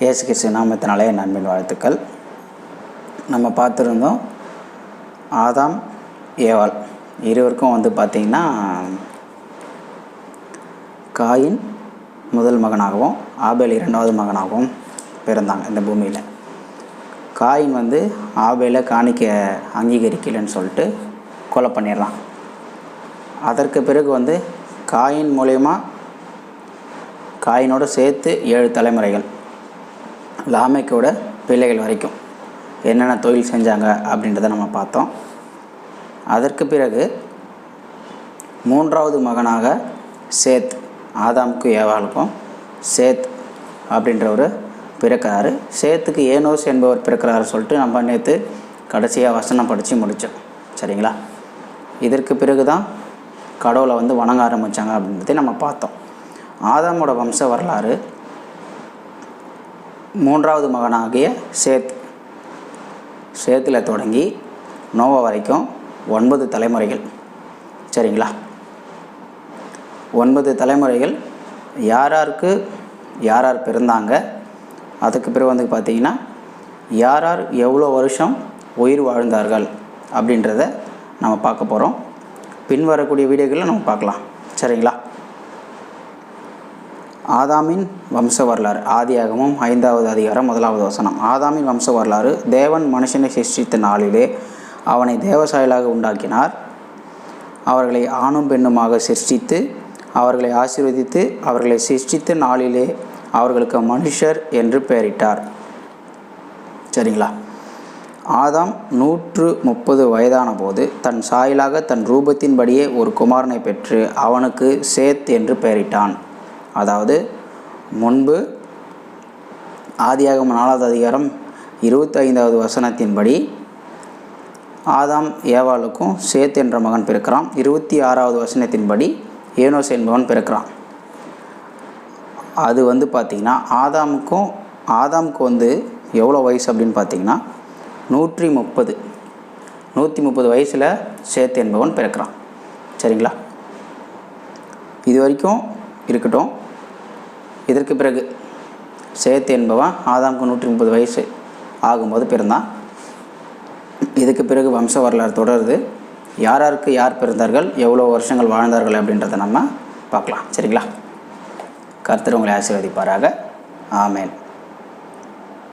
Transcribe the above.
இயேசு கிறிஸ்து நாமத்தினாலே நன்பின் வாழ்த்துக்கள். நம்ம பார்த்துருந்தோம் ஆதாம் ஏவாள் இருவருக்கும் பார்த்திங்கன்னா காயின் முதல் மகனாகவும் ஆபேல் இரண்டாவது மகனாகவும் பிறந்தாங்க இந்த பூமியில். காயின் ஆபேலை காணிக்க அங்கீகரிக்கலைன்னு சொல்லிட்டு கொலை பண்ணிடுறான். அதற்கு பிறகு காயின் மூலயமா காயினோடு சேர்த்து 7 தலைமுறைகள் லாமேக்கோட பிள்ளைகள் வரைக்கும் என்னென்ன தொழில் செஞ்சாங்க அப்படின்றத நம்ம பார்த்தோம். அதற்கு பிறகு 3வது மகனாக சேத், ஆதாமுக்கும் ஏவாளுக்கும் சேத் அப்படின்றவர் பிறக்கிறாரு. சேத்துக்கு ஏனோஸ் என்பவர் பிறக்கிறாரு சொல்லிட்டு நம்ம நேற்று கடைசியாக வசனம் படித்து முடித்தோம். சரிங்களா? இதற்கு பிறகு தான் கடவுளை வணங்க ஆரம்பித்தாங்க அப்படின்றதை நம்ம பார்த்தோம். ஆதாமோட வம்ச வரலாறு 3வது மகனாகிய சேத்தில் தொடங்கி நோவா வரைக்கும் 9 தலைமுறைகள். சரிங்களா? 9 தலைமுறைகள் யாராருக்கு யார் பிறந்தாங்க, அதுக்கு பிறகு பார்த்திங்கன்னா யார் எவ்வளோ வருஷம் உயிர் வாழ்ந்தார்கள் அப்படின்றத நம்ம பார்க்க போகிறோம். பின்வரக்கூடிய வீடியோக்களில் நம்ம பார்க்கலாம். சரிங்களா? ஆதாமின் வம்ச வரலாறு. ஆதியாகமம் 5வது அதிகாரம் 1வது வசனம். ஆதாமின் வம்ச வரலாறு. தேவன் மனுஷனை சிருஷ்டித்த நாளிலே அவனை தேவசாயலாக உண்டாக்கினார். அவர்களை ஆணும் பெண்ணுமாக சிருஷ்டித்து அவர்களை ஆசீர்வதித்து அவர்களை சிருஷ்டித்த நாளிலே அவர்களுக்கு மனுஷர் என்று பெயரிட்டார். சரிங்களா? ஆதாம் 130 வயதான போது தன் சாயலாக தன் ரூபத்தின்படியே ஒரு குமாரனை பெற்று அவனுக்கு சேத் என்று பெயரிட்டான். அதாவது முன்பு ஆதியாகமம் 4வது அதிகாரம் 25வது வசனத்தின்படி ஆதாம் ஏவாளுக்கும் சேத் என்ற மகன் பிறக்கிறான். 26வது வசனத்தின்படி ஏனோஸ் என்பவன் பிறக்கிறான். அது பார்த்திங்கன்னா ஆதாமுக்கு எவ்வளோ வயசு அப்படின்னு பார்த்திங்கன்னா 130 வயசில் சேத் என்பவன் பிறக்கிறான். சரிங்களா? இது வரைக்கும் இருக்கட்டும். இதற்கு பிறகு சேத் என்பவன் ஆதாமுக்கு 130 வயசு ஆகும்போது பிறந்தான். இதுக்கு பிறகு வம்ச வரலாறு தொடருது. யாருக்கு யார் பிறந்தார்கள், எவ்வளோ வருஷங்கள் வாழ்ந்தார்கள் அப்படின்றத நம்ம பார்க்கலாம். சரிங்களா? கர்த்தர் உங்களை ஆசீர்வதிப்பாராக. ஆமென்.